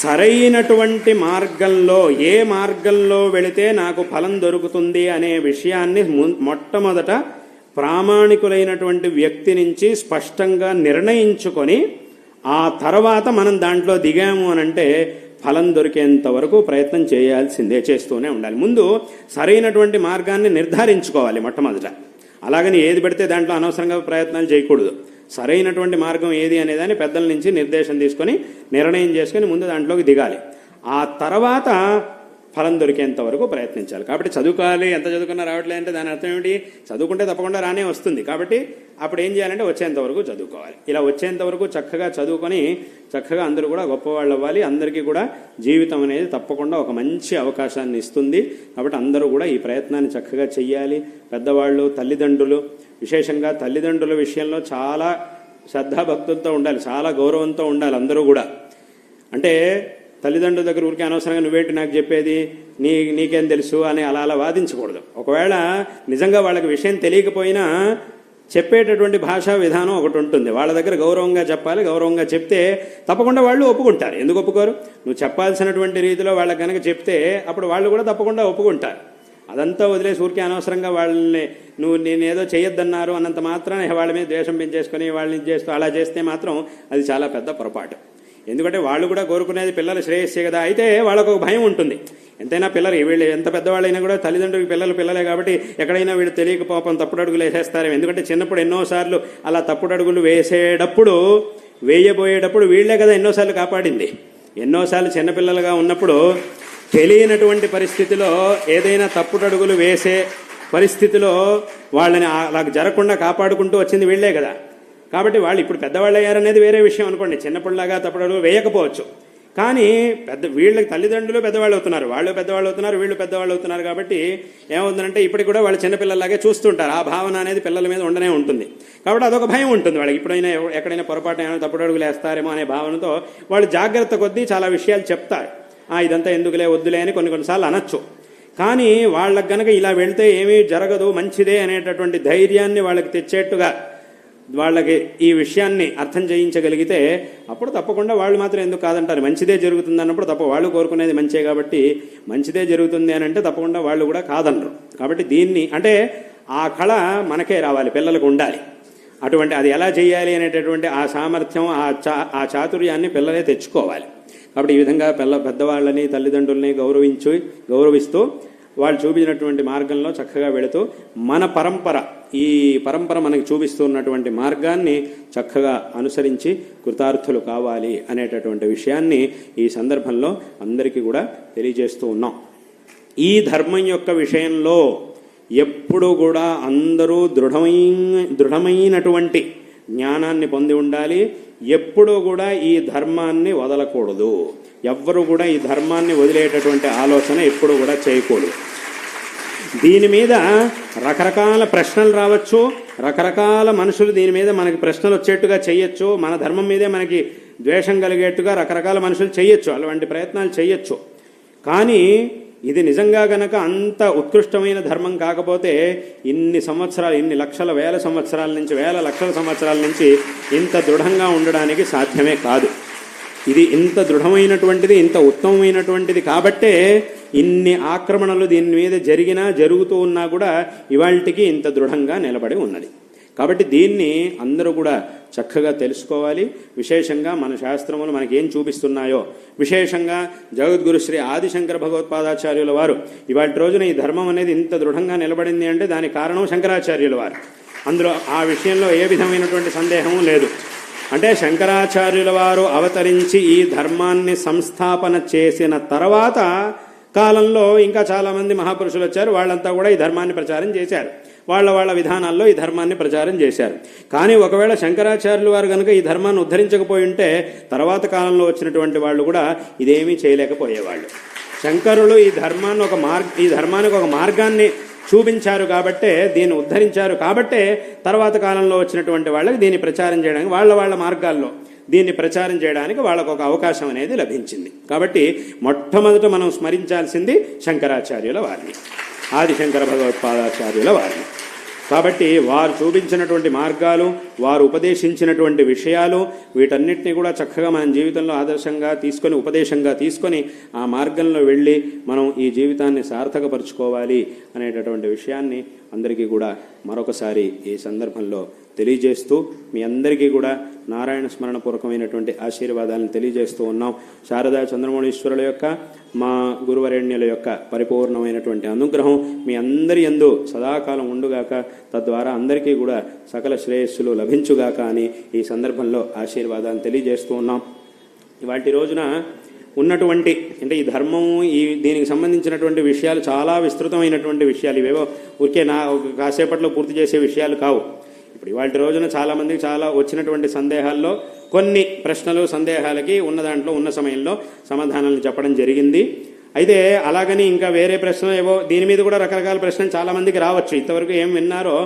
సరైనటువంటి మార్గంలో ఏ మార్గంలో వెళితే నాకు ఫలం దొరుకుతుంది అనే విషయాన్ని మొట్టమొదట ప్రామాణికులైనటువంటి వ్యక్తి నుంచి స్పష్టంగా నిర్ణయించుకొని ఆ తర్వాత మనం దాంట్లో దిగాము అనంటే ఫలం దొరికేంత వరకు ప్రయత్నం చేస్తూనే ఉండాలి. ముందు సరైనటువంటి మార్గాన్ని నిర్ధారించుకోవాలి మొట్టమొదట. అలాగని ఏది పెడితే దాంట్లో అనవసరంగా ప్రయత్నాలు చేయకూడదు. సరైనటువంటి మార్గం ఏది అనేదాన్ని పెద్దల నుంచి నిర్దేశం తీసుకొని నిర్ణయం చేసుకొని ముందు దాంట్లోకి దిగాలి. ఆ తర్వాత ఫలం దొరికేంత వరకు ప్రయత్నించాలి. కాబట్టి చదువుకోవాలి, ఎంత చదువుకున్నా రావట్లేదు అంటే దాని అర్థం ఏమిటి, చదువుకుంటే తప్పకుండా రానే వస్తుంది. కాబట్టి అప్పుడు ఏం చేయాలంటే వచ్చేంత వరకు చదువుకోవాలి. ఇలా వచ్చేంత వరకు చక్కగా చదువుకొని చక్కగా అందరూ కూడా గొప్పవాళ్ళు అవ్వాలి. అందరికీ కూడా జీవితం అనేది తప్పకుండా ఒక మంచి అవకాశాన్ని ఇస్తుంది. కాబట్టి అందరూ కూడా ఈ ప్రయత్నాన్ని చక్కగా చెయ్యాలి. పెద్దవాళ్ళు, తల్లిదండ్రులు, విశేషంగా తల్లిదండ్రుల విషయంలో చాలా శ్రద్ధాభక్తులతో ఉండాలి, చాలా గౌరవంతో ఉండాలి అందరూ కూడా. అంటే తల్లిదండ్రుల దగ్గర ఊరికే అనవసరంగా నువ్వేంటి నాకు చెప్పేది, నీకేం తెలుసు అని అలా వాదించకూడదు. ఒకవేళ నిజంగా వాళ్ళకి విషయం తెలియకపోయినా చెప్పేటటువంటి భాషా విధానం ఒకటి ఉంటుంది. వాళ్ళ దగ్గర గౌరవంగా చెప్పాలి. గౌరవంగా చెప్తే తప్పకుండా వాళ్ళు ఒప్పుకుంటారు. ఎందుకు ఒప్పుకోరు? నువ్వు చెప్పాల్సినటువంటి రీతిలో వాళ్ళకి కనుక చెప్తే అప్పుడు వాళ్ళు కూడా తప్పకుండా ఒప్పుకుంటారు. అదంతా వదిలేసి ఊరికే అనవసరంగా వాళ్ళని నేనేదో చేయొద్దన్నారు అన్నంత మాత్రం వాళ్ళ మీద ద్వేషం పెంచేసుకొని వాళ్ళని చేస్తూ అలా చేస్తే మాత్రం అది చాలా పెద్ద పొరపాటు. ఎందుకంటే వాళ్ళు కూడా కోరుకునేది పిల్లల శ్రేయస్సే కదా. అయితే వాళ్ళకు ఒక భయం ఉంటుంది. ఎంతైనా పిల్లలు వీళ్ళు ఎంత పెద్దవాళ్ళైనా కూడా తల్లిదండ్రులకి పిల్లలే కాబట్టి ఎక్కడైనా వీళ్ళు తెలియక పాపం తప్పుడు అడుగులు వేసేస్తారు. ఎందుకంటే చిన్నప్పుడు ఎన్నోసార్లు అలా తప్పుడు అడుగులు వేయబోయేటప్పుడు వీళ్లే కదా ఎన్నోసార్లు కాపాడింది. ఎన్నోసార్లు చిన్నపిల్లలుగా ఉన్నప్పుడు తెలియనటువంటి పరిస్థితిలో ఏదైనా తప్పుడు అడుగులు వేసే పరిస్థితిలో వాళ్ళని అలా జరగకుండా కాపాడుకుంటూ వచ్చింది వీళ్లే కదా. కాబట్టి వాళ్ళు ఇప్పుడు పెద్దవాళ్ళు అయ్యారనేది వేరే విషయం అనుకోండి. చిన్నప్పుడులాగా తప్పుడు అడుగులు వేయకపోవచ్చు, కానీ వీళ్ళకి తల్లిదండ్రులు పెద్దవాళ్ళు అవుతున్నారు, వాళ్ళు పెద్దవాళ్ళు అవుతున్నారు, వీళ్ళు పెద్దవాళ్ళు అవుతున్నారు. కాబట్టి ఏమవుతుందంటే ఇప్పటికి కూడా వాళ్ళు చిన్నపిల్లలాగే చూస్తుంటారు. ఆ భావన అనేది పిల్లల మీద ఉండనే ఉంటుంది. కాబట్టి అదొక భయం ఉంటుంది వాళ్ళకి. ఇప్పుడైనా ఎక్కడైనా పొరపాటు ఏమైనా తప్పుడు అడుగులు వేస్తారేమో అనే భావనతో వాళ్ళు జాగ్రత్త కొద్దీ చాలా విషయాలు చెప్తారు. ఇదంతా ఎందుకులే వద్దులే అని కొన్నిసార్లు అనొచ్చు. కానీ వాళ్ళకి గనక ఇలా వెళ్తే ఏమీ జరగదు, మంచిదే అనేటటువంటి ధైర్యాన్ని వాళ్ళకి తెచ్చేట్టుగా వాళ్ళకి ఈ విషయాన్ని అర్థం చేయించగలిగితే అప్పుడు తప్పకుండా వాళ్ళు మాత్రం ఎందుకు కాదంటారు. మంచిదే జరుగుతుంది అన్నప్పుడు వాళ్ళు కోరుకునేది మంచే కాబట్టి మంచిదే జరుగుతుంది అని అంటే తప్పకుండా వాళ్ళు కూడా కాదనరు. కాబట్టి దీన్ని అంటే ఆ కళ మనకే రావాలి, పిల్లలకు ఉండాలి. అటువంటి అది ఎలా చేయాలి అనేటటువంటి ఆ సామర్థ్యం, ఆ చాతుర్యాన్ని పిల్లలే తెచ్చుకోవాలి. కాబట్టి ఈ విధంగా పెద్దవాళ్ళని తల్లిదండ్రుల్ని గౌరవిస్తూ వాళ్ళు చూపించినటువంటి మార్గంలో చక్కగా వెళుతూ ఈ పరంపర మనకి చూపిస్తున్నటువంటి మార్గాన్ని చక్కగా అనుసరించి కృతార్థులు కావాలి అనేటటువంటి విషయాన్ని ఈ సందర్భంలో అందరికీ కూడా తెలియజేస్తూ ఉన్నాం. ఈ ధర్మం యొక్క విషయంలో ఎప్పుడు కూడా అందరూ దృఢమైనటువంటి జ్ఞానాన్ని పొంది ఉండాలి. ఎప్పుడూ కూడా ఈ ధర్మాన్ని వదలకూడదు. ఎవ్వరూ కూడా ఈ ధర్మాన్ని వదిలేటటువంటి ఆలోచన ఎప్పుడు కూడా చేయకూడదు. దీని మీద రకరకాల ప్రశ్నలు రావచ్చు, రకరకాల మనుషులు దీని మీద మనకి ప్రశ్నలు వచ్చేట్టుగా చెయ్యొచ్చు, మన ధర్మం మీదే మనకి ద్వేషం కలిగేట్టుగా రకరకాల మనుషులు చెయ్యొచ్చు, అలాంటి ప్రయత్నాలు చెయ్యొచ్చు. కానీ ఇది నిజంగా గనక అంత ఉత్కృష్టమైన ధర్మం కాకపోతే ఇన్ని సంవత్సరాలు, ఇన్ని లక్షల వేల సంవత్సరాల నుంచి, వేల లక్షల సంవత్సరాల నుంచి ఇంత దృఢంగా ఉండడానికి సాధ్యమే కాదు. ఇది ఇంత దృఢమైనటువంటిది, ఇంత ఉత్తమమైనటువంటిది కాబట్టే ఇన్ని ఆక్రమణలు దీని మీద జరుగుతూ ఉన్నా కూడా ఇవాళకి ఇంత దృఢంగా నిలబడి ఉన్నది. కాబట్టి దీన్ని అందరూ కూడా చక్కగా తెలుసుకోవాలి. విశేషంగా మన శాస్త్రములు మనకేం చూపిస్తున్నాయో, విశేషంగా జగద్గురు శ్రీ ఆదిశంకర భగవత్పాదాచార్యుల వారు ఇవాటి రోజున ఈ ధర్మం అనేది ఇంత దృఢంగా నిలబడింది అంటే దానికి కారణం శంకరాచార్యుల వారు. అందులో ఆ విషయంలో ఏ విధమైనటువంటి సందేహము లేదు. అంటే శంకరాచార్యుల వారు అవతరించి ఈ ధర్మాన్ని సంస్థాపన చేసిన తర్వాత కాలంలో ఇంకా చాలామంది మహాపురుషులు వచ్చారు. వాళ్ళంతా కూడా ఈ ధర్మాన్ని ప్రచారం చేశారు, వాళ్ళ విధానాల్లో ఈ ధర్మాన్ని ప్రచారం చేశారు. కానీ ఒకవేళ శంకరాచార్యుల వారు కనుక ఈ ధర్మాన్ని ఉద్ధరించకపోయి ఉంటే తర్వాత కాలంలో వచ్చినటువంటి వాళ్ళు కూడా ఇదేమీ చేయలేకపోయేవాళ్ళు. శంకరులు ఈ ధర్మానికి ఒక మార్గాన్ని చూపించారు కాబట్టే, దీన్ని ఉద్ధరించారు కాబట్టే తర్వాత కాలంలో వచ్చినటువంటి వాళ్ళకి దీన్ని ప్రచారం చేయడానికి, వాళ్ళ మార్గాల్లో దీన్ని ప్రచారం చేయడానికి వాళ్ళకు ఒక అవకాశం అనేది లభించింది. కాబట్టి మొట్టమొదట మనం స్మరించాల్సింది శంకరాచార్యుల వారిని, ఆదిశంకర భగవత్పాదాచార్యుల వారిని. కాబట్టి వారు చూపించినటువంటి మార్గాలు, వారు ఉపదేశించినటువంటి విషయాలు, వీటన్నిటినీ కూడా చక్కగా మన జీవితంలో ఆదర్శంగా తీసుకొని, ఉపదేశంగా తీసుకొని ఆ మార్గంలో వెళ్ళి మనం ఈ జీవితాన్ని సార్థకపరుచుకోవాలి అనేటటువంటి విషయాన్ని అందరికీ కూడా మరొకసారి ఈ సందర్భంలో తెలియజేస్తూ, మీ అందరికీ కూడా నారాయణ స్మరణపూర్వకమైనటువంటి ఆశీర్వాదాలను తెలియజేస్తూ ఉన్నాం. శారదా చంద్రమౌళీశ్వరుల యొక్క, మా గురువరేణ్యుల యొక్క పరిపూర్ణమైనటువంటి అనుగ్రహం మీ అందరి యందు సదాకాలం ఉండుగాక, తద్వారా అందరికీ కూడా సకల శ్రేయస్సులు లభించుగాక అని ఈ సందర్భంలో ఆశీర్వాదాన్ని తెలియజేస్తూ ఉన్నాం. ఇవాటి రోజున ఉన్నటువంటి, అంటే ఈ ధర్మం, దీనికి సంబంధించినటువంటి విషయాలు చాలా విస్తృతమైనటువంటి విషయాలు, ఇవేవో ఊరికే కాసేపట్లో పూర్తి చేసే విషయాలు కావు. ఇప్పుడు ఇవాళ రోజున చాలామందికి చాలా వచ్చినటువంటి సందేహాల్లో కొన్ని ప్రశ్నలు, సందేహాలకి ఉన్న దాంట్లో ఉన్న సమయంలో సమాధానాలను చెప్పడం జరిగింది. అయితే అలాగని ఇంకా వేరే ప్రశ్నలు ఏవో దీని మీద కూడా రకరకాల ప్రశ్నలు చాలామందికి రావచ్చు. ఇంతవరకు ఏం విన్నారో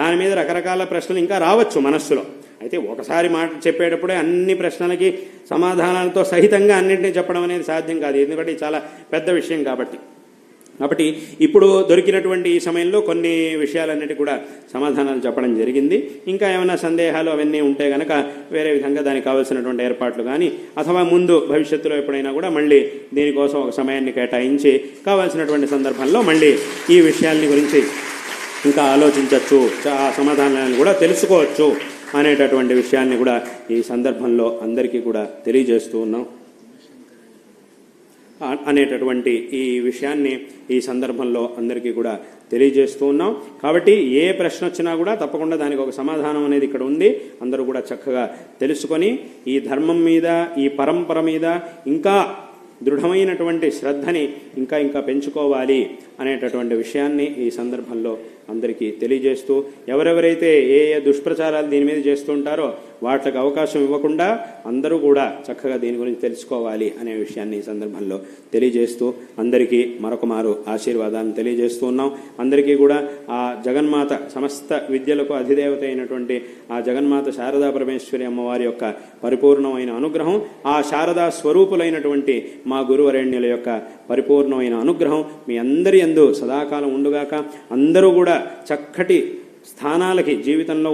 దాని మీద రకరకాల ప్రశ్నలు ఇంకా రావచ్చు మనస్సులో. అయితే ఒకసారి మాట చెప్పేటప్పుడే అన్ని ప్రశ్నలకి సమాధానాలతో సహితంగా అన్నింటినీ చెప్పడం అనేది సాధ్యం కాదు, ఎందుకంటే ఇది చాలా పెద్ద విషయం కాబట్టి. ఇప్పుడు దొరికినటువంటి ఈ సమయంలో కొన్ని విషయాలన్నిటి కూడా సమాధానాలు చెప్పడం జరిగింది. ఇంకా ఏమైనా సందేహాలు అవన్నీ ఉంటే కనుక వేరే విధంగా దానికి కావాల్సినటువంటి ఏర్పాట్లు కానీ, అథవా ముందు భవిష్యత్తులో ఎప్పుడైనా కూడా మళ్ళీ దీనికోసం ఒక సమయాన్ని కేటాయించి కావాల్సినటువంటి సందర్భంలో మళ్ళీ ఈ విషయాల్ని గురించి ఇంకా ఆలోచించవచ్చు, ఆ సమాధానాలను కూడా తెలుసుకోవచ్చు అనేటటువంటి విషయాన్ని కూడా ఈ సందర్భంలో అందరికీ కూడా తెలియజేస్తూ ఉన్నాం అనేటటువంటి ఈ విషయాన్ని ఈ సందర్భంలో అందరికీ కూడా తెలియజేస్తూ ఉన్నాం. కాబట్టి ఏ ప్రశ్న వచ్చినా కూడా తప్పకుండా దానికి ఒక సమాధానం అనేది ఇక్కడ ఉంది. అందరూ కూడా చక్కగా తెలుసుకొని ఈ ధర్మం మీద, ఈ పరంపర మీద ఇంకా దృఢమైనటువంటి శ్రద్ధని ఇంకా పెంచుకోవాలి అనేటటువంటి విషయాన్ని ఈ సందర్భంలో అందరికీ తెలియజేస్తూ, ఎవరెవరైతే ఏ దుష్ప్రచారాలు దీని మీద చేస్తుంటారో వాటికి అవకాశం ఇవ్వకుండా అందరూ కూడా చక్కగా దీని గురించి తెలుసుకోవాలి అనే విషయాన్ని ఈ సందర్భంలో తెలియజేస్తూ అందరికీ మరొకమారు ఆశీర్వాదాలను తెలియజేస్తూ ఉన్నాం. అందరికీ కూడా ఆ జగన్మాత, సమస్త విద్యలకు అధిదేవత అయినటువంటి ఆ జగన్మాత శారదా పరమేశ్వరి అమ్మవారి యొక్క పరిపూర్ణమైన అనుగ్రహం, ఆ శారదా స్వరూపులైనటువంటి మా గురువరేణ్యుల యొక్క పరిపూర్ణమైన అనుగ్రహం మీ అందరి యందు సదాకాలం ఉండుగాక. అందరూ కూడా చక్కటి స్థానాలకి, జీవితంలో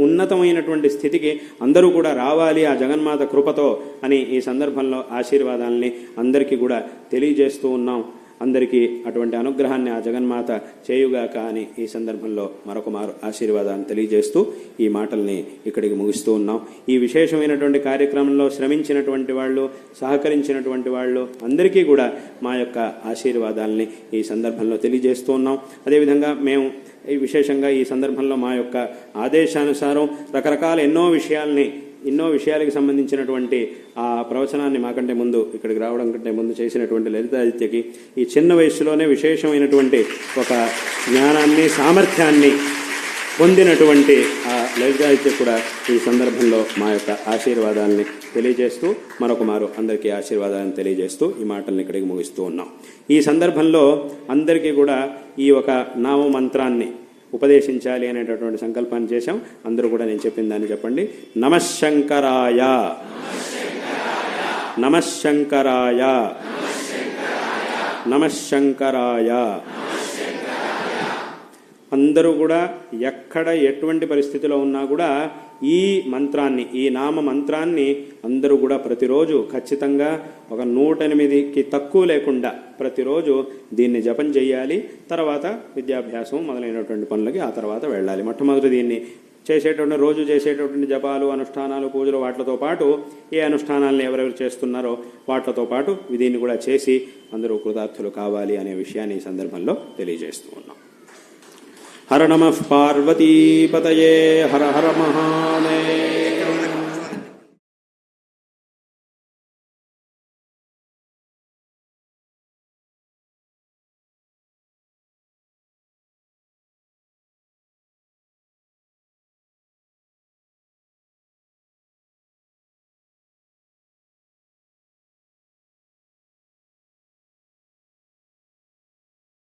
ఉన్నతమైనటువంటి స్థితికి అందరూ కూడా రావాలి ఆ జగన్మాత కృపతో అని ఈ సందర్భంలో ఆశీర్వాదాలని అందరికీ కూడా తెలియజేస్తూ ఉన్నాం. అందరికీ అటువంటి అనుగ్రహాన్ని ఆ జగన్మాత చేయుగాక అని ఈ సందర్భంలో మరొకమారు ఆశీర్వాదాన్ని తెలియజేస్తూ ఈ మాటల్ని ఇక్కడికి ముగిస్తూ ఉన్నాం. ఈ విశేషమైనటువంటి కార్యక్రమంలో శ్రమించినటువంటి వాళ్ళు, సహకరించినటువంటి వాళ్ళు అందరికీ కూడా మా యొక్క ఆశీర్వాదాలని ఈ సందర్భంలో తెలియజేస్తూ ఉన్నాం. అదేవిధంగా మేము విశేషంగా ఈ సందర్భంలో మా యొక్క ఆదేశానుసారం రకరకాల ఎన్నో విషయాల్ని ఎన్నో విషయాలకు సంబంధించినటువంటి ఆ ప్రవచనాన్ని మాకంటే ముందు ఇక్కడికి రావడం కంటే ముందు చేసినటువంటి లలితాదిత్యకి ఈ చిన్న వయసులోనే విశేషమైనటువంటి ఒక జ్ఞానాన్ని సామర్థ్యాన్ని పొందినటువంటి ఆ లలితాదిత్య కూడా ఈ సందర్భంలో మా యొక్క ఆశీర్వాదాన్ని తెలియజేస్తూ మరొక మారు అందరికీ ఆశీర్వాదాన్ని తెలియజేస్తూ ఈ మాటల్ని ఇక్కడికి ముగిస్తూ ఉన్నాం. ఈ సందర్భంలో అందరికీ కూడా ఈ ఒక నామ మంత్రాన్ని ఉపదేశించాలి అనేటటువంటి సంకల్పాన్ని చేశాం. అందరూ కూడా నేను చెప్పిన దాన్ని చెప్పండి. నమఃశంకరాయ, నమఃశంకరాయ, నమఃశంకరాయ. అందరూ కూడా ఎక్కడ ఎటువంటి పరిస్థితిలో ఉన్నా కూడా ఈ మంత్రాన్ని, ఈ నామ మంత్రాన్ని అందరూ కూడా ప్రతిరోజు ఖచ్చితంగా ఒక 108కి తక్కువ లేకుండా ప్రతిరోజు దీన్ని జపం చేయాలి. తర్వాత విద్యాభ్యాసం మొదలైనటువంటి పనులకి ఆ తర్వాత వెళ్ళాలి. మొట్టమొదటి దీన్ని రోజు చేసేటటువంటి జపాలు, అనుష్ఠానాలు, పూజలు వాటితో పాటు ఏ అనుష్ఠానాలను ఎవరెవరు చేస్తున్నారో వాటితో పాటు దీన్ని కూడా చేసి అందరూ కృతార్థులు కావాలి అనే విషయాన్ని ఈ సందర్భంలో తెలియజేస్తూ ఉన్నాం. హర నమః పార్వతీపతయే, హర హర మహా